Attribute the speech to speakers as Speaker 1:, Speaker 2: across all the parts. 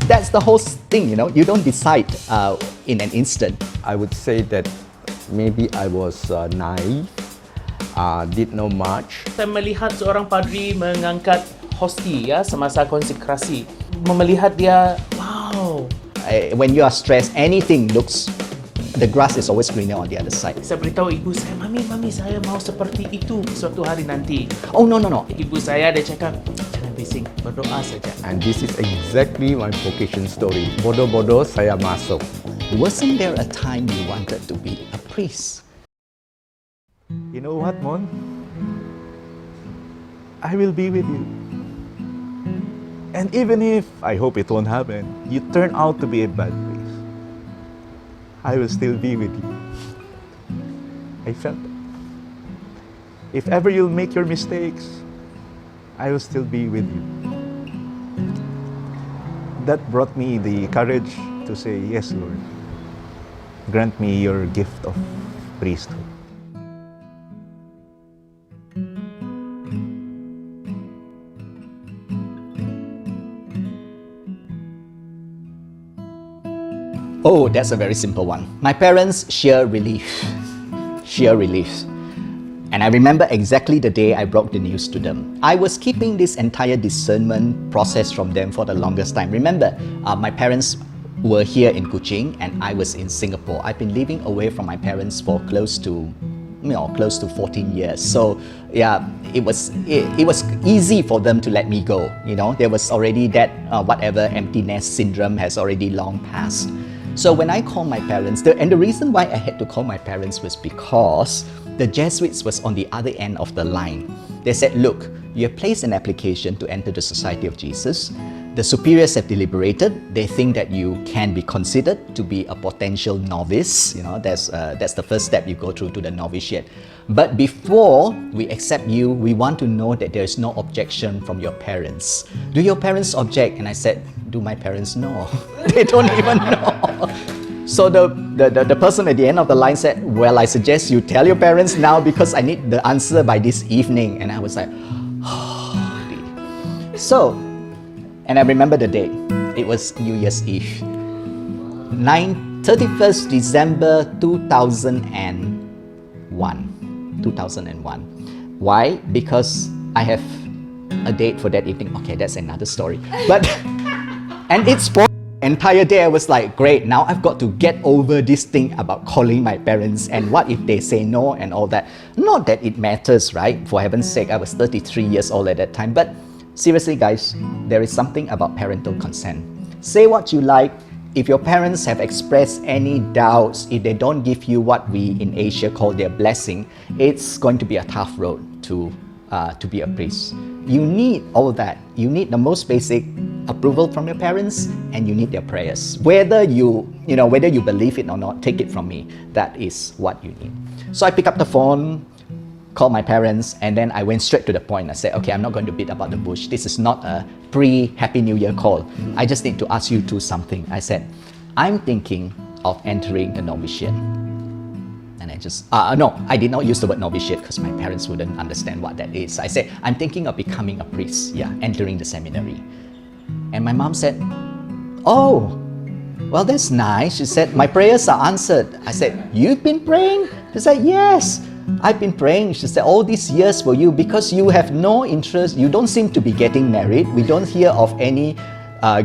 Speaker 1: that's the whole thing, you don't decide in an instant.
Speaker 2: I would say that maybe I was naive, did not much.
Speaker 3: Saya melihat seorang padri mengangkat hosti ya semasa konsekrasi. Melihat dia, wow.
Speaker 1: When you are stressed, the grass is always greener on the other side.
Speaker 3: Saya beritahu ibu saya, mami saya mau seperti itu suatu hari nanti.
Speaker 1: Oh, no.
Speaker 3: Ibu saya dia cakap, jangan bising, berdoa saja.
Speaker 2: And this is exactly my vocation story. Bodoh-bodoh saya masuk.
Speaker 1: Wasn't there a time you wanted to be a priest?
Speaker 4: You know what, Mon? I will be with you. And even if, I hope it won't happen, you turn out to be a bad priest, I will still be with you. I felt it. If ever you'll make your mistakes, I will still be with you. That brought me the courage to say, yes, Lord, grant me your gift of priesthood.
Speaker 1: Oh, that's a very simple one. My parents, sheer relief. And I remember exactly the day I broke the news to them. I was keeping this entire discernment process from them for the longest time. Remember, my parents were here in Kuching and I was in Singapore. I've been living away from my parents for close to 14 years. So yeah, it was easy for them to let me go. There was already that whatever empty nest syndrome has already long passed. So when I called my parents, and the reason why I had to call my parents was because the Jesuits was on the other end of the line. They said, look, you have placed an application to enter the Society of Jesus. The superiors have deliberated. They think that you can be considered to be a potential novice. That's the first step you go through to the novitiate. But before we accept you, we want to know that there is no objection from your parents. Do your parents object? And I said, do my parents know? They don't even know. So the person at the end of the line said, well, I suggest you tell your parents now because I need the answer by this evening. And I was like, oh. So, and I remember the day. It was New Year's Eve. 31st December 2001. Why? Because I have a date for that evening. Okay, that's another story. But, and it's for the entire day I was like, great, now I've got to get over this thing about calling my parents and what if they say no and all that. Not that it matters, right? For heaven's sake, I was 33 years old at that time. But seriously, guys, there is something about parental consent. Say what you like. If your parents have expressed any doubts, if they don't give you what we in Asia call their blessing, it's going to be a tough road to be a priest. You need all that. You need the most basic approval from your parents, and you need their prayers. Whether you believe it or not, take it from me. That is what you need. So I pick up the phone, called my parents, and then I went straight to the point. I said, okay, I'm not going to beat about the bush. This is not a pre-Happy New Year call. I just need to ask you to something. I said, I'm thinking of entering the novitiate. And I just, no, I did not use the word novitiate because my parents wouldn't understand what that is. I said, I'm thinking of becoming a priest, entering the seminary. And my mom said, oh, well, that's nice. She said, my prayers are answered. I said, you've been praying? She said, yes. I've been praying, she said, all these years for you because you have no interest. You don't seem to be getting married. We don't hear of any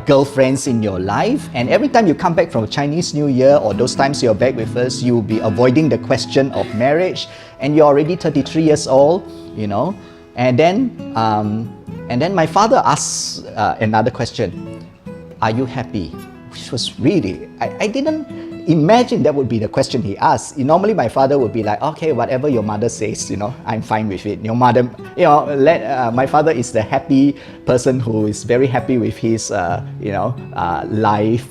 Speaker 1: girlfriends in your life. And every time you come back from Chinese New Year or those times you're back with us, you'll be avoiding the question of marriage. And you're already 33 years old, And then my father asked another question. Are you happy? Which was really, I didn't imagine that would be the question he asked. Normally my father would be like, okay, whatever your mother says, I'm fine with it. Your mother, my father is the happy person who is very happy with his, life,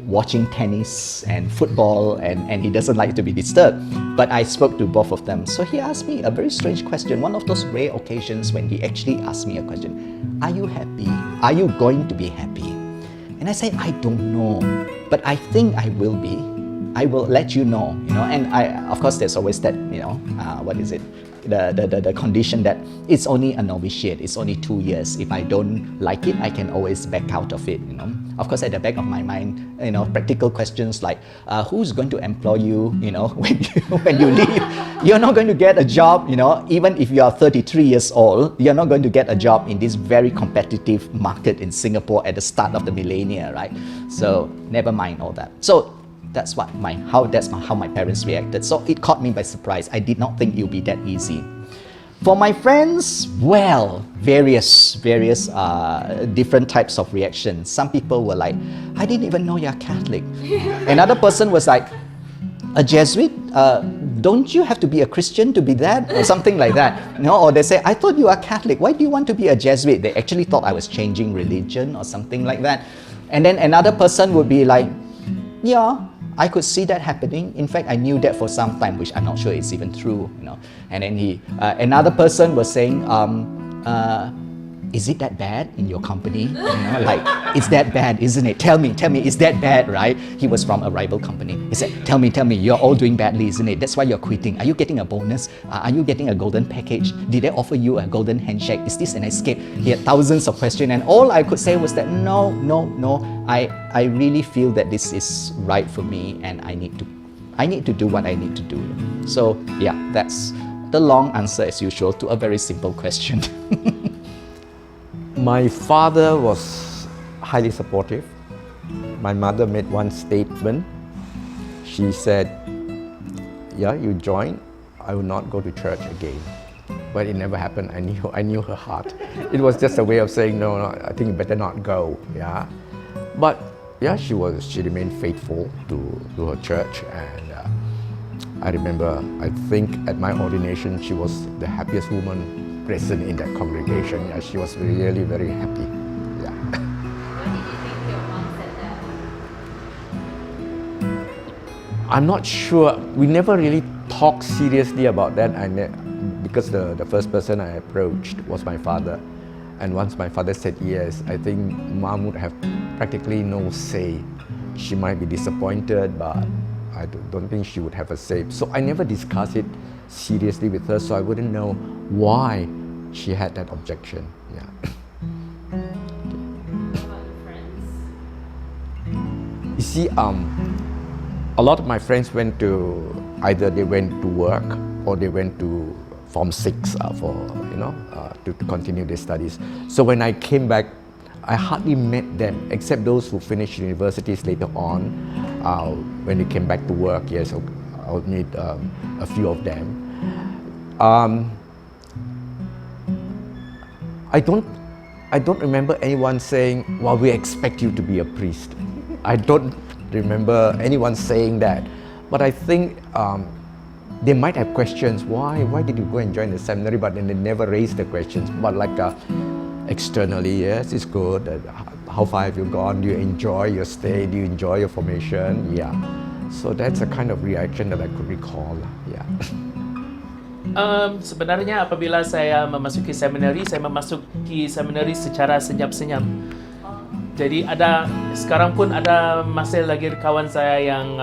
Speaker 1: watching tennis and football, and he doesn't like to be disturbed. But I spoke to both of them. So he asked me a very strange question, one of those rare occasions when he actually asked me a question. Are you happy? Are you going to be happy? And I said, I don't know, but I think I will be. I will let you know, And of course, there's always that, the condition that it's only a novitiate, it's only 2 years. If I don't like it, I can always back out of it, you know. Of course, at the back of my mind, you know, practical questions like, who's going to employ you, you know, when you leave? You're not going to get a job, you know, even if you are 33 years old, you're not going to get a job in this very competitive market in Singapore at the start of the millennia, right? So never mind all that. So that's how my parents reacted. So it caught me by surprise. I did not think it would be that easy. For my friends, well, various different types of reactions. Some people were like, I didn't even know you're Catholic. Another person was like, a Jesuit? Don't you have to be a Christian to be that? Or something like that. You know, or they say, I thought you are Catholic. Why do you want to be a Jesuit? They actually thought I was changing religion or something like that. And then another person would be like, yeah, I could see that happening. In fact, I knew that for some time, which I'm not sure is even true, you know. And then another person was saying, is it that bad in your company? You know, like, it's that bad, isn't it? Tell me, is that bad, right? He was from a rival company. He said, tell me, you're all doing badly, isn't it? That's why you're quitting. Are you getting a bonus? Are you getting a golden package? Did they offer you a golden handshake? Is this an escape? He had thousands of questions, and all I could say was that no. I really feel that this is right for me, and I need to do what I need to do. So yeah, that's the long answer as usual to a very simple question.
Speaker 2: My father was highly supportive. My mother made one statement. She said, yeah, you join, I will not go to church again. But it never happened. I knew her heart. It was just a way of saying, no, I think you better not go. Yeah. But yeah, she remained faithful to her church. And I remember, I think at my ordination, she was the happiest woman present in that congregation. Yeah, she was really very happy. Yeah.
Speaker 5: Why did you think your mom said that?
Speaker 2: I'm not sure. We never really talked seriously about that. Because the first person I approached was my father. And once my father said yes, I think mom would have practically no say. She might be disappointed, but I don't think she would have a say. So I never discussed it seriously with her, so I wouldn't know why she had that objection. Yeah.
Speaker 5: What about your friends?
Speaker 2: You see, a lot of my friends went to either they went to work or they went to Form 6 to continue their studies. So when I came back, I hardly met them except those who finished universities later on. When they came back to work, yes, I would meet a few of them. I don't remember anyone saying, well, we expect you to be a priest. I don't remember anyone saying that. But I think they might have questions. Why did you go and join the seminary? But then they never raised the questions. But like externally, yes, it's good. How far have you gone? Do you enjoy your stay? Do you enjoy your formation? Yeah. So that's a kind of reaction that I could recall. Yeah.
Speaker 3: Sebenarnya apabila saya memasuki seminari, saya memasuki seminari secara senyap-senyap. Jadi sekarang pun ada masih lagi kawan saya yang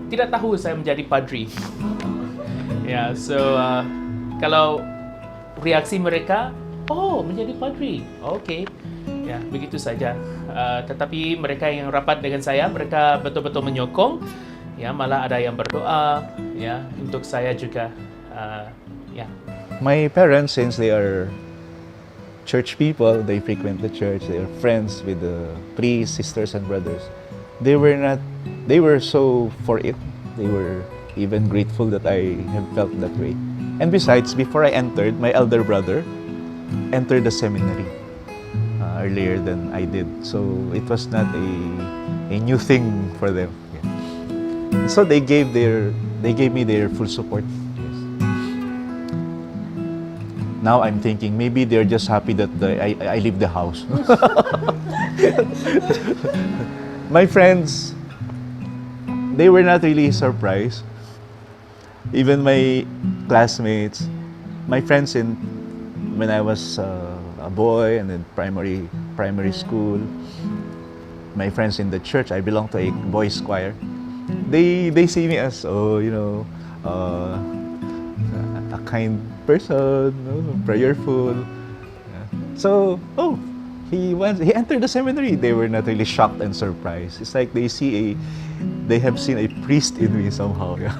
Speaker 3: tidak tahu saya menjadi padri. Ya, so kalau reaksi mereka, oh menjadi padri, okay. Ya, begitu saja. Tetapi mereka yang rapat dengan saya, mereka betul-betul menyokong. Ya, malah ada yang berdoa, ya, untuk saya juga. Ya.
Speaker 4: My parents, since they are church people, they frequent the church, they are friends with the priests, sisters and brothers. They were so for it. They were even grateful that I have felt that way. And besides, before I entered, my elder brother entered the seminary earlier than I did. So it was not a new thing for them. Yeah. So they gave me their full support. Yes. Now I'm thinking maybe they're just happy that I leave the house. My friends, they were not really surprised. Even my classmates, my friends when I was a boy and in primary school, my friends in the church, I belong to a boys' choir. They see me as kind person, prayerful. Yeah. So, he entered the seminary. They were not really shocked and surprised. It's like they have seen a priest in me somehow. Yeah.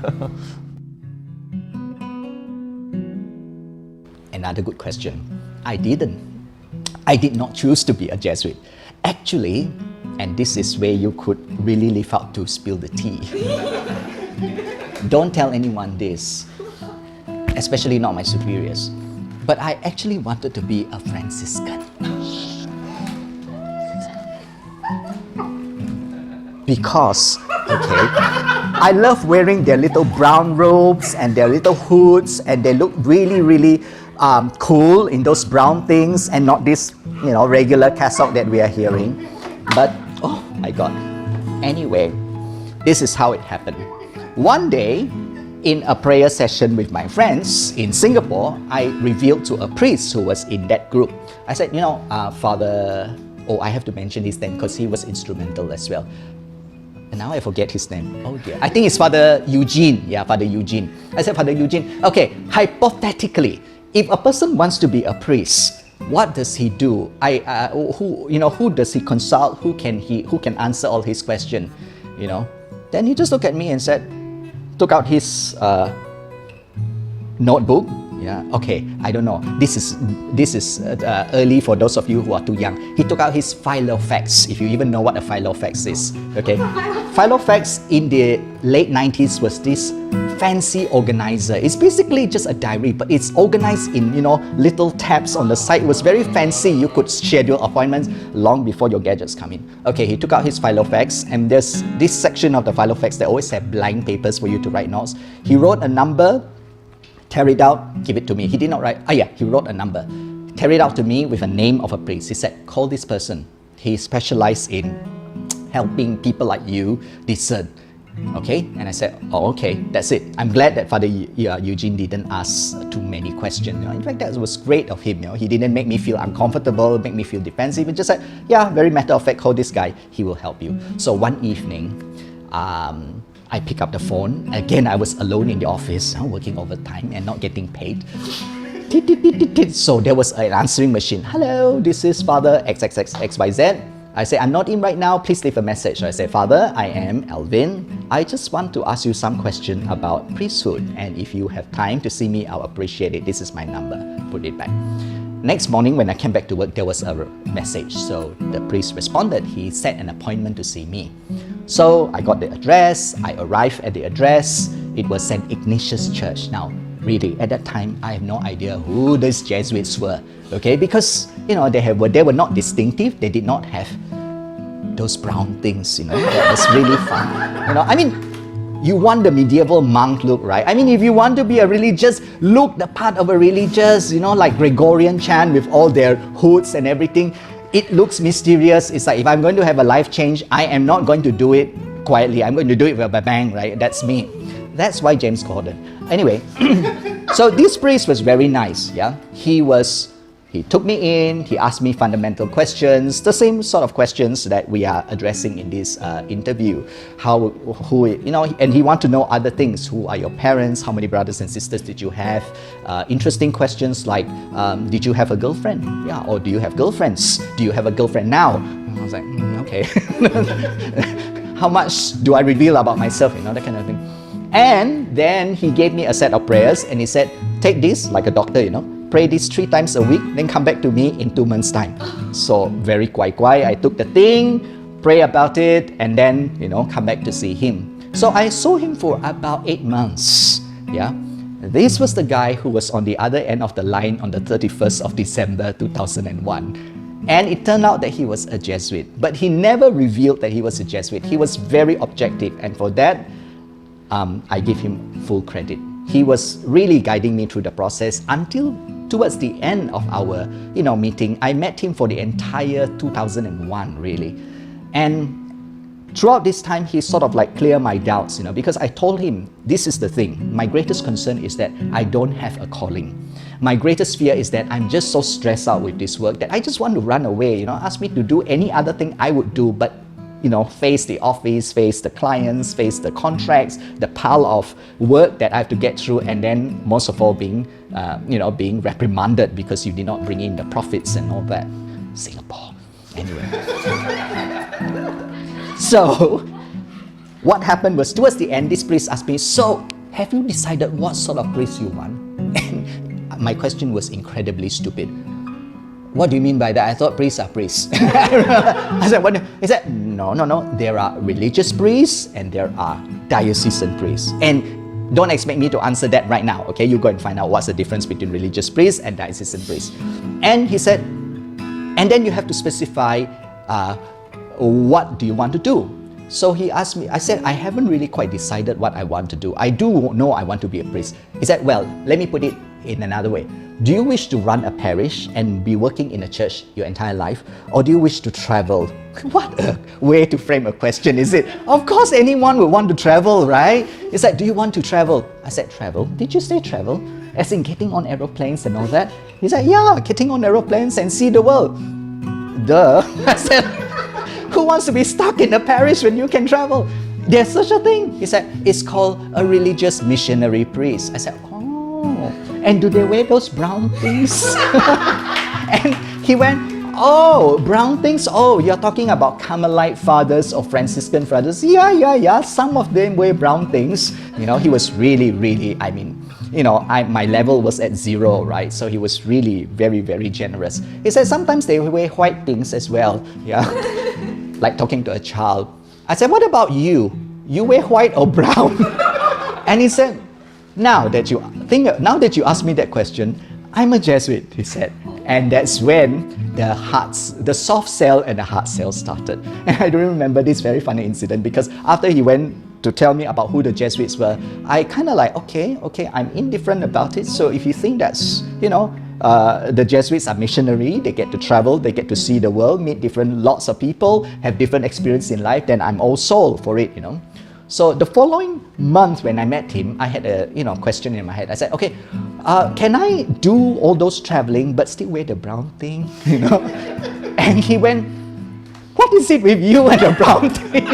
Speaker 1: Another good question. I did not choose to be a Jesuit. Actually, and this is where you could really live out to spill the tea. Don't tell anyone this, especially not my superiors. But I actually wanted to be a Franciscan. Because, I love wearing their little brown robes and their little hoods, and they look really, really cool in those brown things and not this, regular cassock that we are hearing. But, oh my God. Anyway, this is how it happened. One day, in a prayer session with my friends in Singapore, I revealed to a priest who was in that group. I said, Father, I have to mention his name because he was instrumental as well. And now I forget his name. Oh dear. I think it's Father Eugene. Yeah, Father Eugene. I said, Father Eugene, okay, hypothetically, if a person wants to be a priest, what does he do? Who does he consult? Who can answer all his questions? Then he just looked at me and took out his notebook. Yeah, okay, I don't know. This is early for those of you who are too young. He took out his Filofax, if you even know what a Filofax is. Okay, Filofax in the late 90s was this fancy organizer. It's basically just a diary, but it's organized in little tabs on the side. It was very fancy. You could schedule appointments long before your gadgets come in. Okay, he took out his Filofax, and there's this section of the Filofax that always have blank papers for you to write notes. He wrote a number. Tear it out, give it to me. He did not write, he wrote a number. Tear it out to me with a name of a priest. He said, call this person. He specialized in helping people like you discern. Okay? And I said, okay, that's it. I'm glad that Father Eugene didn't ask too many questions. In fact, that was great of him. He didn't make me feel uncomfortable, make me feel defensive. He just said, very matter of fact, call this guy. He will help you. So one evening, I pick up the phone. Again, I was alone in the office, working overtime and not getting paid. So there was an answering machine. Hello, this is Father XXXXYZ. I say, I'm not in right now, please leave a message. I say, Father, I am Alvin. I just want to ask you some question about priesthood. And if you have time to see me, I'll appreciate it. This is my number. Put it back. Next morning, when I came back to work, there was a message. So the priest responded. He set an appointment to see me. So I got the address. I arrived at the address. It was St. Ignatius Church. Now, really, at that time, I have no idea who these Jesuits were. Okay, because they were not distinctive. They did not have those brown things. That was really fun. You want the medieval monk look, right? If you want to be a religious, look the part of a religious, like Gregorian chant with all their hoods and everything. It looks mysterious. It's like, if I'm going to have a life change, I am not going to do it quietly. I'm going to do it with a bang, right? That's me. That's why James Gordon. Anyway, so this priest was very nice, yeah? He took me in, he asked me fundamental questions, the same sort of questions that we are addressing in this interview. And he wanted to know other things. Who are your parents? How many brothers and sisters did you have? Interesting questions like, did you have a girlfriend? Yeah, or do you have girlfriends? Do you have a girlfriend now? And I was like, okay. How much do I reveal about myself? That kind of thing. And then he gave me a set of prayers and he said, take this like a doctor, pray this 3 times a week, then come back to me in 2 months' time. So very quiet. I took the thing, pray about it, and then, come back to see him. So I saw him for about 8 months. Yeah. This was the guy who was on the other end of the line on the 31st of December 2001. And it turned out that he was a Jesuit. But he never revealed that he was a Jesuit. He was very objective. And for that, I give him full credit. He was really guiding me through the process until towards the end of our, meeting. I met him for the entire 2001, really. And throughout this time, he sort of cleared my doubts, because I told him, this is the thing. My greatest concern is that I don't have a calling. My greatest fear is that I'm just so stressed out with this work that I just want to run away, ask me to do any other thing I would do, but face the office, face the clients, face the contracts, the pile of work that I have to get through, and then most of all being reprimanded because you did not bring in the profits and all that. Singapore. Anyway. So, what happened was towards the end, this priest asked me, so have you decided what sort of priest you want? And my question was incredibly stupid. What do you mean by that? I thought priests are priests. I said, what? He said, no. There are religious priests and there are diocesan priests. And don't expect me to answer that right now, okay? You go and find out what's the difference between religious priests and diocesan priests. And he said, and then you have to specify what do you want to do? So he asked me, I said, I haven't really quite decided what I want to do. I do know I want to be a priest. He said, well, let me put it in another way. Do you wish to run a parish and be working in a church your entire life? Or do you wish to travel? What a way to frame a question, is it? Of course anyone would want to travel, right? It's like, do you want to travel? I said, travel? Did you say travel? As in getting on aeroplanes and all that? He said, yeah, getting on aeroplanes and see the world. Duh. I said, who wants to be stuck in a parish when you can travel? There's such a thing. He said, it's called a religious missionary priest. I said, oh, and do they wear those brown things? And he went, oh, brown things? Oh, you're talking about Carmelite fathers or Franciscan fathers? Yeah, some of them wear brown things. He was really, my level was at 0, right? So he was really very, very generous. He said sometimes they wear white things as well, yeah, like talking to a child. I said, what about you? You wear white or brown? And he said, now that you ask me that question, I'm a Jesuit, he said. And that's when the soft sell and the hard sell started. And I do remember this very funny incident because after he went to tell me about who the Jesuits were, I kind of like, okay, I'm indifferent about it. So if you think that's, the Jesuits are missionary, they get to travel, they get to see the world, meet lots of people, have different experience in life, then I'm all sold for it, So the following month when I met him, I had a question in my head. I said, okay, can I do all those traveling but still wear the brown thing? And he went, what is it with you and the brown thing?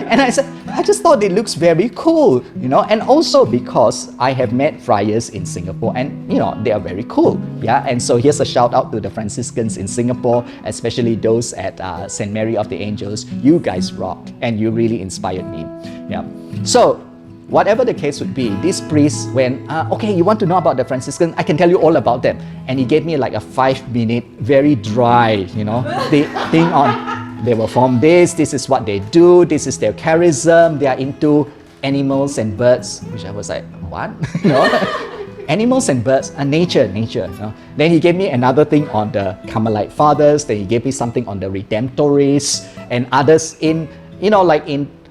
Speaker 1: And I said, I just thought it looks very cool, and also because I have met friars in Singapore and, they are very cool, yeah. And so here's a shout out to the Franciscans in Singapore, especially those at St. Mary of the Angels. You guys rock and you really inspired me, yeah. So, whatever the case would be, this priest went, okay, you want to know about the Franciscans? I can tell you all about them. And he gave me like a 5-minute, very dry, thing on, they were from this is what they do, this is their charism, they are into animals and birds, which I was like, what? Animals and birds, nature. Then he gave me another thing on the Carmelite fathers, then he gave me something on the Redemptorists and others in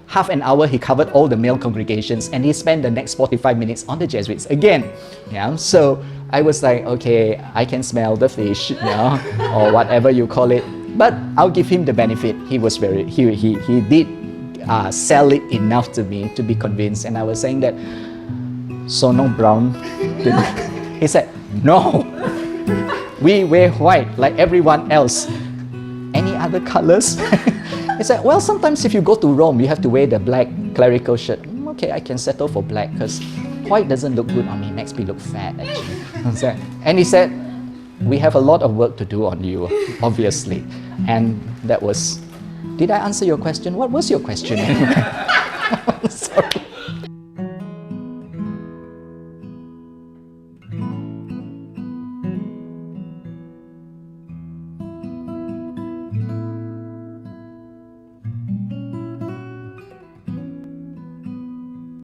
Speaker 1: half an hour, he covered all the male congregations and he spent the next 45 minutes on the Jesuits again. Yeah, so I was like, okay, I can smell the fish, or whatever you call it. But I'll give him the benefit. He was he did sell it enough to me to be convinced. And I was saying that, so no brown. He said, no, we wear white like everyone else. Any other colors? He said, well, sometimes if you go to Rome, you have to wear the black clerical shirt. Okay, I can settle for black because white doesn't look good on me, makes me look fat actually. And he said, we have a lot of work to do on you, obviously. And that was, did I answer your question? What was your question anyway?